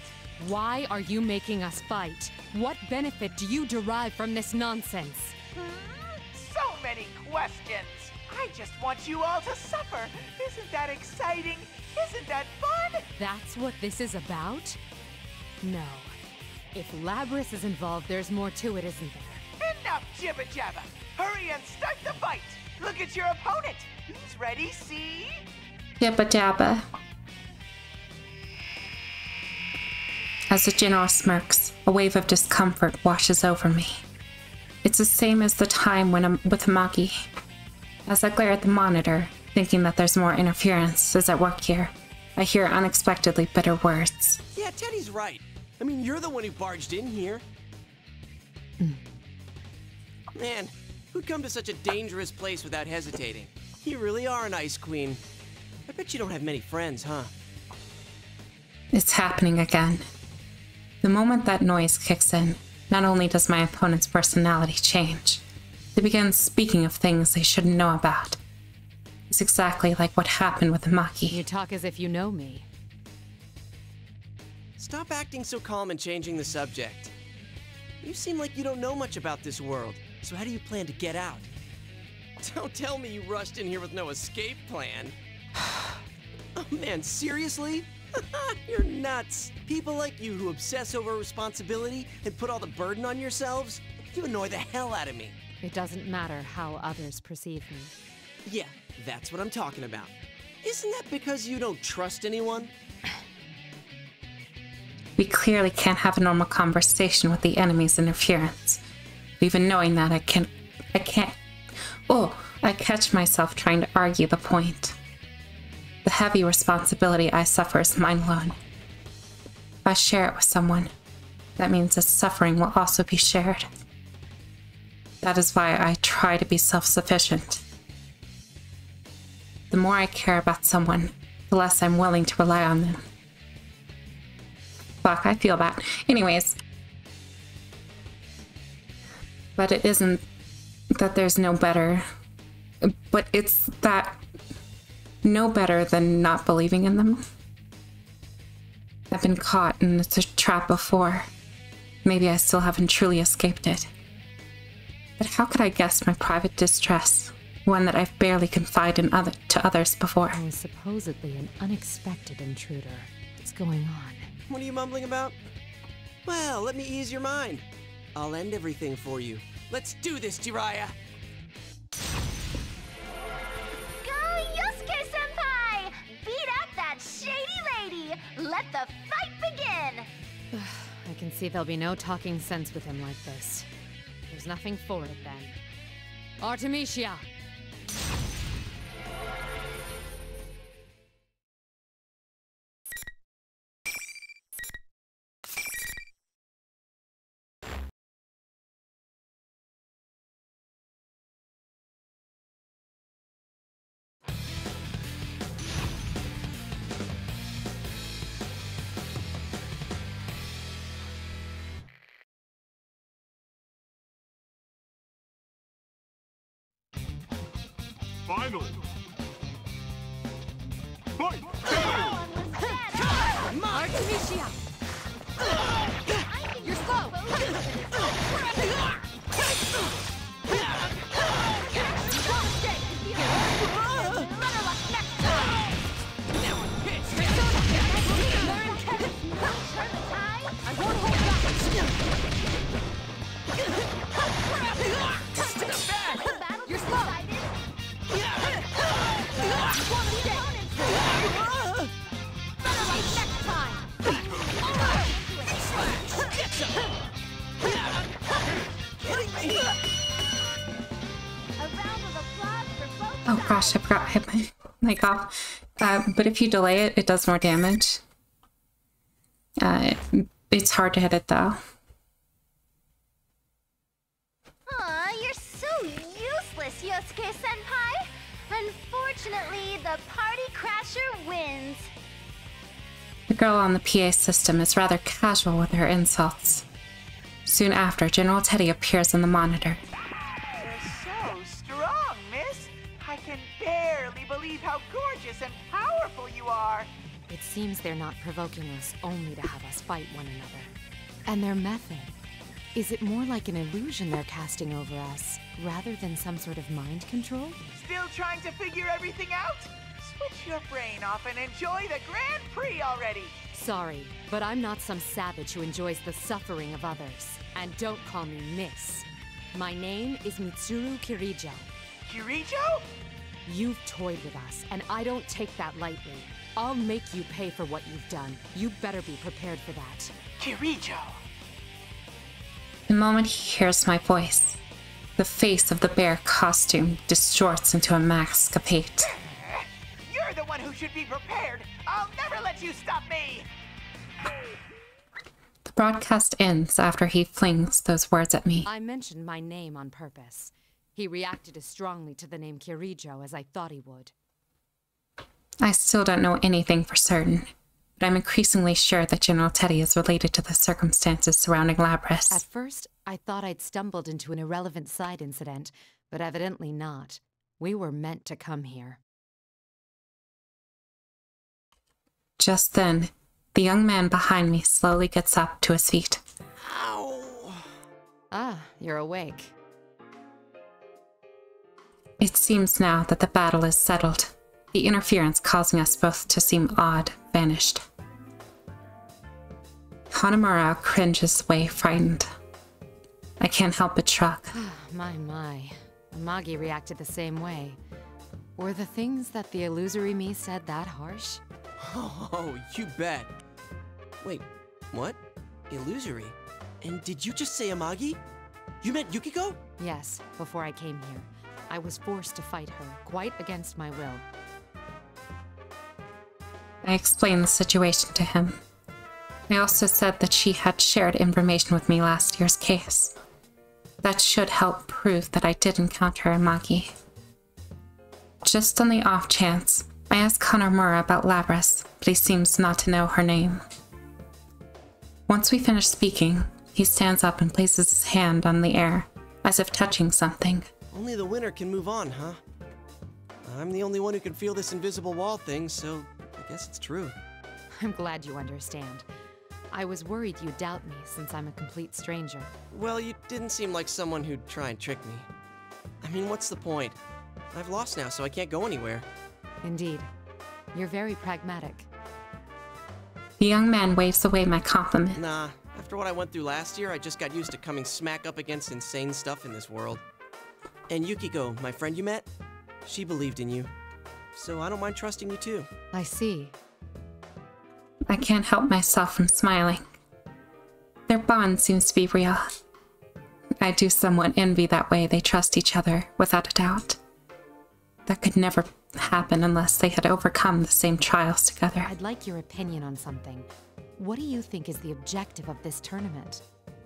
Why are you making us fight? What benefit do you derive from this nonsense? So many questions. I just want you all to suffer. Isn't that exciting? Isn't that fun? That's what this is about? No. If Labrys is involved, there's more to it, isn't there? Enough jibba-jabba. Hurry and start the fight. Look at your opponent. He's ready, see? Yabba dabba. As the general smirks, a wave of discomfort washes over me. It's the same as the time when I'm with Maki. As I glare at the monitor, thinking that there's more interference is at work here, I hear unexpectedly bitter words. Yeah, Teddy's right. I mean, you're the one who barged in here. Man, who'd come to such a dangerous place without hesitating? You really are an ice queen. I bet you don't have many friends, huh? It's happening again. The moment that noise kicks in, Not only does my opponent's personality change, they begin speaking of things they shouldn't know about. It's exactly like what happened with the Maki. You talk as if you know me. Stop acting so calm and changing the subject. You seem like you don't know much about this world, so how do you plan to get out? Don't tell me you rushed in here with no escape plan. Oh man, seriously? You're nuts. People like you who obsess over responsibility and put all the burden on yourselves, you annoy the hell out of me. It doesn't matter how others perceive me. Yeah, that's what I'm talking about. Isn't that because you don't trust anyone? We clearly can't have a normal conversation with the enemy's interference. Even knowing that, I catch myself trying to argue the point. The heavy responsibility I suffer is mine alone. If I share it with someone, that means its suffering will also be shared. That is why I try to be self-sufficient. The more I care about someone, the less I'm willing to rely on them. Fuck, I feel that. Anyways. But it isn't that there's no better. But it's that no better than not believing in them. I've been caught in a trap before. Maybe I still haven't truly escaped it. But how could I guess my private distress? One that I've barely confided to others before. I was supposedly an unexpected intruder. What's going on? What are you mumbling about? Well, let me ease your mind. I'll end everything for you. Let's do this, Jiraiya! Go, Yosuke-senpai! Beat up that shady lady! Let the fight begin! I can see there'll be no talking sense with him like this. There's nothing for it then. Artemisia! Finally! Fight! Artemisia! You're slow! I won't hold back! You're slow! Oh gosh, I forgot to hit my off. But if you delay it, it does more damage. It's hard to hit it though. Aw, you're so useless, Yosuke-senpai! Unfortunately, the party crasher wins. The girl on the PA system is rather casual with her insults. Soon after, General Teddy appears on the monitor. You're so strong, miss! I can barely believe how gorgeous and powerful you are! It seems they're not provoking us only to have us fight one another. And their method. Is it more like an illusion they're casting over us, rather than some sort of mind control? Still trying to figure everything out? Switch your brain off and enjoy the Grand Prix already! Sorry, but I'm not some savage who enjoys the suffering of others. And don't call me Miss. My name is Mitsuru Kirijo. Kirijo? You've toyed with us, and I don't take that lightly. I'll make you pay for what you've done. You better be prepared for that. Kirijo! The moment he hears my voice, the face of the bear costume distorts into a mask of hate. You're the one who should be prepared! I'll never let you stop me! The broadcast ends after he flings those words at me. I mentioned my name on purpose. He reacted as strongly to the name Kirijo as I thought he would. I still don't know anything for certain, but but I'm increasingly sure that General Teddy is related to the circumstances surrounding Labris. At first, I thought I'd stumbled into an irrelevant side incident, but evidently not. We were meant to come here. Just then, the young man behind me slowly gets up to his feet. Ow! Ah, you're awake. It seems now that the battle is settled. The interference causing us both to seem odd vanished. Hanamura cringes away, frightened. I can't help but shrug. My. Amagi reacted the same way. Were the things that the illusory me said that harsh? Oh, you bet. Wait, what? Illusory? And did you just say Amagi? You meant Yukiko? Yes, before I came here. I was forced to fight her, quite against my will. I explained the situation to him. I also said that she had shared information with me last year's case. That should help prove that I did encounter Amagi. Just on the off chance, I asked Hanamura about Labris, but he seems not to know her name. Once we finish speaking, he stands up and places his hand on the air, as if touching something. Only the winner can move on, huh? I'm the only one who can feel this invisible wall thing, so I guess it's true. I'm glad you understand. I was worried you'd doubt me since I'm a complete stranger. Well, you didn't seem like someone who'd try and trick me. I mean, what's the point? I've lost now, so I can't go anywhere. Indeed. You're very pragmatic. The young man waves away my compliment. Nah, after what I went through last year, I just got used to coming smack up against insane stuff in this world. And Yukiko, my friend you met, she believed in you. So I don't mind trusting you too. I see. I can't help myself from smiling. Their bond seems to be real. I do somewhat envy that way they trust each other, without a doubt. That could never happen unless they had overcome the same trials together. I'd like your opinion on something. What do you think is the objective of this tournament?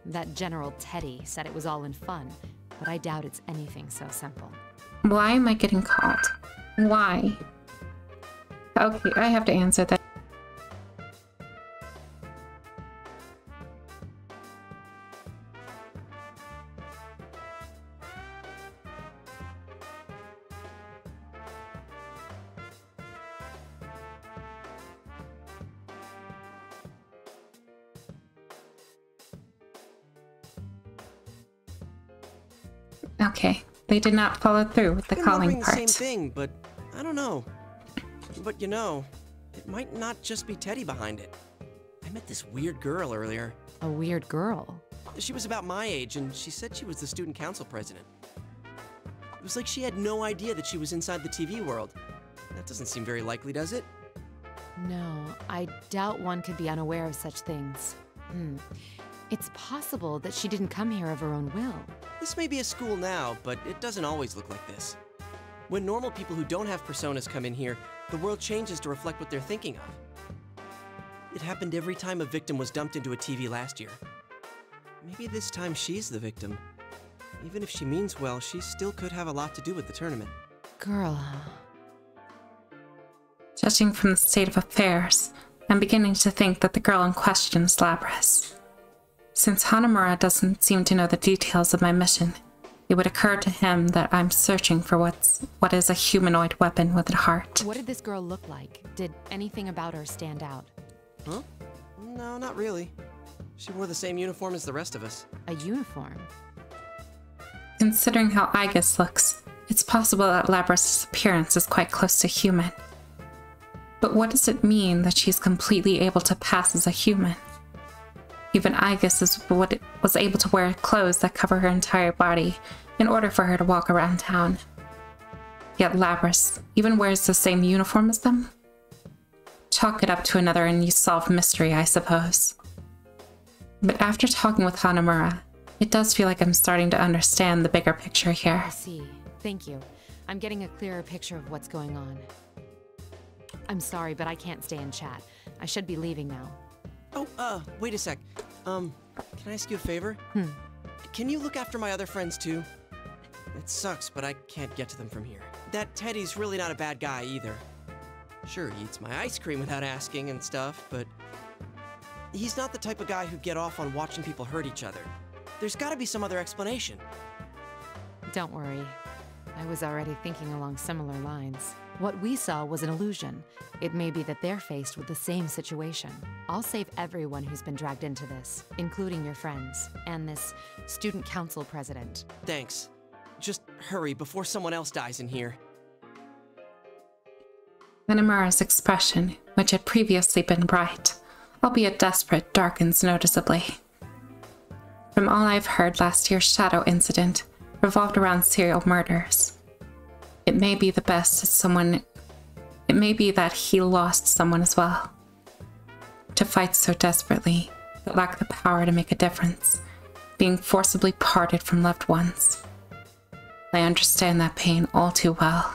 That General Teddy said it was all in fun, but I doubt it's anything so simple. Why am I getting called? Why? Okay, I have to answer that. Okay, they did not follow through with the calling part. Same thing, but I don't know. But you know, it might not just be Teddy behind it. I met this weird girl earlier. A weird girl? She was about my age, and she said she was the student council president. It was like she had no idea that she was inside the TV world. That doesn't seem very likely, does it? No, I doubt one could be unaware of such things. It's possible that she didn't come here of her own will. This may be a school now, but it doesn't always look like this. When normal people who don't have personas come in here, the world changes to reflect what they're thinking of. It happened every time a victim was dumped into a TV last year. Maybe this time she's the victim. Even if she means well, she still could have a lot to do with the tournament. Girl, huh? Judging from the state of affairs, I'm beginning to think that the girl in question is Labris. Since Hanamura doesn't seem to know the details of my mission, it would occur to him that I'm searching for what is a humanoid weapon with a heart. What did this girl look like? Did anything about her stand out? Huh? No, not really. She wore the same uniform as the rest of us. A uniform? Considering how Aigis looks, it's possible that Labris' appearance is quite close to human. But what does it mean that she's completely able to pass as a human? Even Aigis was able to wear clothes that cover her entire body in order for her to walk around town. Yet Labris even wears the same uniform as them? Chalk it up to another and you solve mystery, I suppose. But after talking with Hanamura, it does feel like I'm starting to understand the bigger picture here. I see. Thank you. I'm getting a clearer picture of what's going on. I'm sorry, but I can't stay and chat. I should be leaving now. Oh, wait a sec. Can I ask you a favor? Can you look after my other friends too? It sucks, but I can't get to them from here. That Teddy's really not a bad guy either. Sure, he eats my ice cream without asking and stuff, but he's not the type of guy who'd get off on watching people hurt each other. There's gotta be some other explanation. Don't worry. I was already thinking along similar lines. What we saw was an illusion. It may be that they're faced with the same situation. I'll save everyone who's been dragged into this, including your friends, and this student council president. Thanks. Just hurry before someone else dies in here. Hanamura's expression, which had previously been bright, albeit desperate, darkens noticeably. From all I've heard, last year's Shadow incident revolved around serial murders. It may be the best that someone... It may be that he lost someone as well. To fight so desperately, but lack the power to make a difference, being forcibly parted from loved ones. I understand that pain all too well.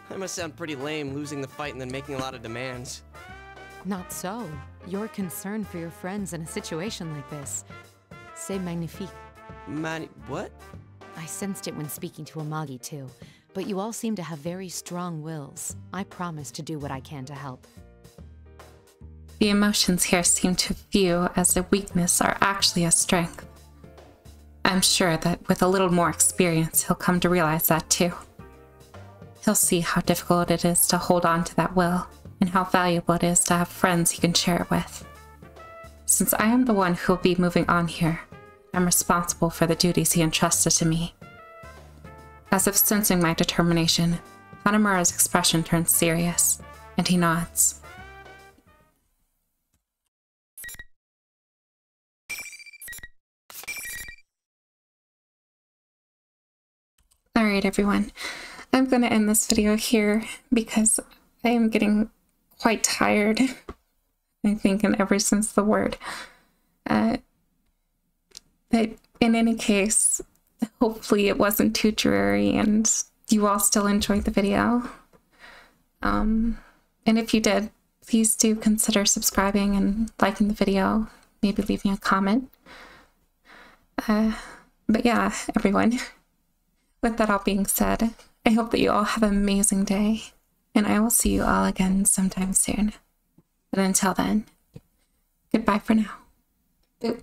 That must sound pretty lame, losing the fight and then making a lot of demands. Not so. Your concern for your friends in a situation like this. C'est magnifique. What? I sensed it when speaking to Amagi too, but you all seem to have very strong wills. I promise to do what I can to help. The emotions here seem to view as a weakness are actually a strength. I'm sure that with a little more experience, he'll come to realize that too. He'll see how difficult it is to hold on to that will, and how valuable it is to have friends he can share it with. Since I am the one who will be moving on here, I'm responsible for the duties he entrusted to me. As if sensing my determination, Hanamura's expression turns serious, and he nods. Alright everyone, I'm going to end this video here because I am getting quite tired, I think, in every sense of the word. But in any case, hopefully it wasn't too dreary and you all still enjoyed the video. And if you did, please do consider subscribing and liking the video, maybe leaving a comment. But yeah, everyone, with that all being said, I hope that you all have an amazing day, and I will see you all again sometime soon. But until then, goodbye for now. Boo.